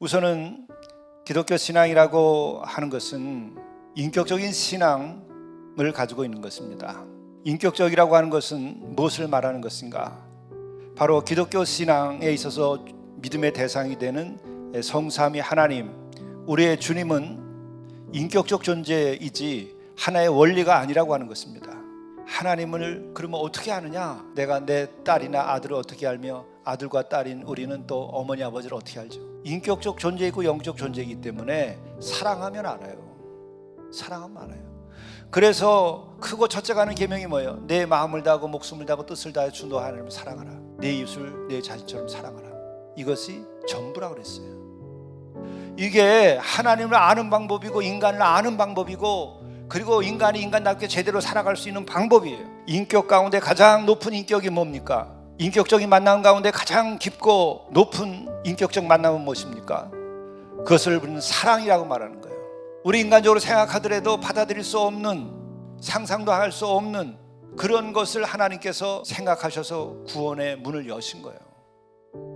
우선은 기독교 신앙이라고 하는 것은 인격적인 신앙을 가지고 있는 것입니다. 인격적이라고 하는 것은 무엇을 말하는 것인가? 바로 기독교 신앙에 있어서 믿음의 대상이 되는 성삼위 하나님, 우리의 주님은 인격적 존재이지 하나의 원리가 아니라고 하는 것입니다. 하나님을 그러면 어떻게 아느냐? 내가 내 딸이나 아들을 어떻게 알며 아들과 딸인 우리는 또 어머니 아버지를 어떻게 알죠? 인격적 존재이고 영적 존재이기 때문에 사랑하면 알아요. 사랑하면 알아요. 그래서 크고 첫째가 하는 계명이 뭐예요? 내 마음을 다하고 목숨을 다하고 뜻을 다해 주 너 하나님을 사랑하라. 내 이웃을 내 자신처럼 사랑하라. 이것이 전부라 그랬어요. 이게 하나님을 아는 방법이고 인간을 아는 방법이고, 그리고 인간이 인간답게 제대로 살아갈 수 있는 방법이에요. 인격 가운데 가장 높은 인격이 뭡니까? 인격적인 만남 가운데 가장 깊고 높은 인격적 만남은 무엇입니까? 그것을 우리는 사랑이라고 말하는 거예요. 우리 인간적으로 생각하더라도 받아들일 수 없는, 상상도 할 수 없는 그런 것을 하나님께서 생각하셔서 구원의 문을 여신 거예요.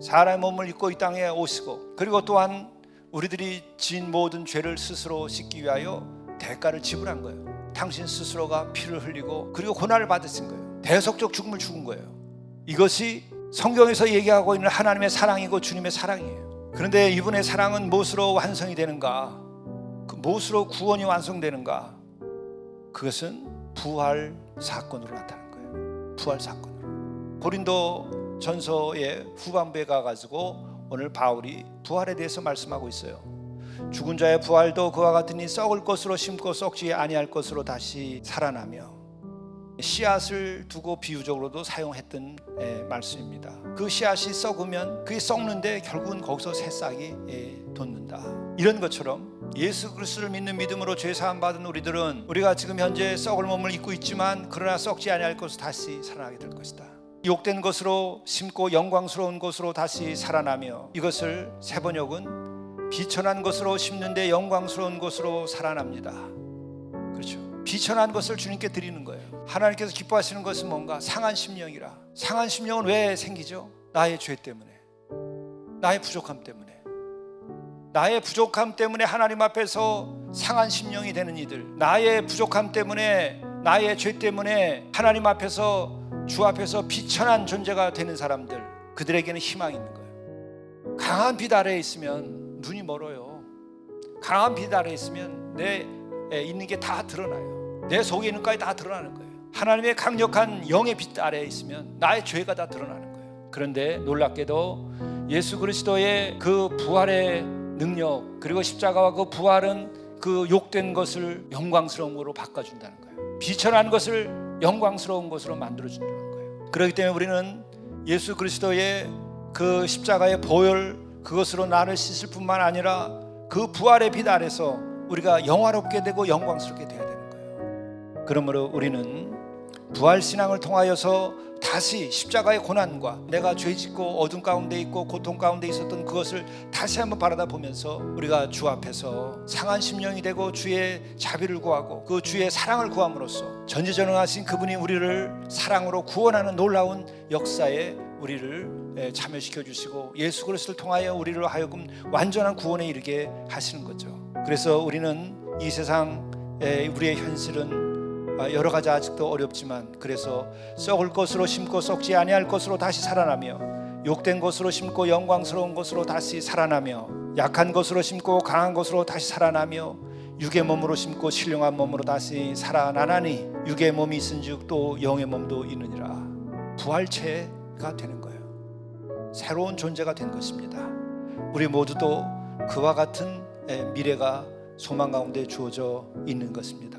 사람의 몸을 입고 이 땅에 오시고, 그리고 또한 우리들이 지은 모든 죄를 스스로 씻기 위하여 대가를 지불한 거예요. 당신 스스로가 피를 흘리고 그리고 고난을 받으신 거예요. 대속적 죽음을 죽은 거예요. 이것이 성경에서 얘기하고 있는 하나님의 사랑이고 주님의 사랑이에요. 그런데 이분의 사랑은 무엇으로 완성이 되는가? 그 무엇으로 구원이 완성되는가? 그것은 부활 사건으로 나타난 거예요. 부활 사건으로. 고린도 전서의 후반부에 가가지고 오늘 바울이 부활에 대해서 말씀하고 있어요. 죽은 자의 부활도 그와 같으니 썩을 것으로 심고 썩지 아니할 것으로 다시 살아나며, 씨앗을 두고 비유적으로도 사용했던 말씀입니다. 그 씨앗이 썩으면 그게 썩는데 결국은 거기서 새싹이 돋는다. 이런 것처럼 예수 그리스도를 믿는 믿음으로 죄 사함 받은 우리들은 우리가 지금 현재 썩을 몸을 입고 있지만 그러나 썩지 아니할 것으로 다시 살아나게 될 것이다. 욕된 것으로 심고 영광스러운 것으로 다시 살아나며, 이것을 세번역은 비천한 것으로 심는데 영광스러운 것으로 살아납니다. 그렇죠. 비천한 것을 주님께 드리는 거예요. 하나님께서 기뻐하시는 것은 뭔가? 상한 심령이라. 상한 심령은 왜 생기죠? 나의 죄 때문에, 나의 부족함 때문에. 나의 부족함 때문에 하나님 앞에서 상한 심령이 되는 이들, 나의 부족함 때문에, 나의 죄 때문에 하나님 앞에서, 주 앞에서 비천한 존재가 되는 사람들, 그들에게는 희망이 있는 거예요. 강한 빛 아래에 있으면 눈이 멀어요. 강한 빛 아래에 있으면 내 있는 게 다 드러나요. 내 속에 있는 것까지 다 드러나는 거예요. 하나님의 강력한 영의 빛 아래에 있으면 나의 죄가 다 드러나는 거예요. 그런데 놀랍게도 예수 그리스도의 그 부활의 능력, 그리고 십자가와 그 부활은 그 욕된 것을 영광스러운 것으로 바꿔준다는 거예요. 비천한 것을 영광스러운 것으로 만들어준다는 거예요. 그렇기 때문에 우리는 예수 그리스도의 그 십자가의 보혈, 그것으로 나를 씻을 뿐만 아니라 그 부활의 빛 아래서 우리가 영화롭게 되고 영광스럽게 되어야 되는 거예요. 그러므로 우리는 부활신앙을 통하여서 다시 십자가의 고난과 내가 죄짓고 어둠 가운데 있고 고통 가운데 있었던 그것을 다시 한번 바라다 보면서 우리가 주 앞에서 상한 심령이 되고 주의 자비를 구하고 그 주의 사랑을 구함으로써 전지전능하신 그분이 우리를 사랑으로 구원하는 놀라운 역사에 우리를 참여시켜 주시고 예수 그리스도를 통하여 우리를 하여금 완전한 구원에 이르게 하시는 거죠. 그래서 우리는 이 세상 우리의 현실은 여러 가지 아직도 어렵지만, 그래서 썩을 것으로 심고 썩지 아니할 것으로 다시 살아나며, 욕된 것으로 심고 영광스러운 것으로 다시 살아나며, 약한 것으로 심고 강한 것으로 다시 살아나며, 육의 몸으로 심고 신령한 몸으로 다시 살아나나니 육의 몸이 있은즉 또 영의 몸도 있느니라. 부활체가 되는 거예요. 새로운 존재가 된 것입니다. 우리 모두도 그와 같은 미래가 소망 가운데 주어져 있는 것입니다.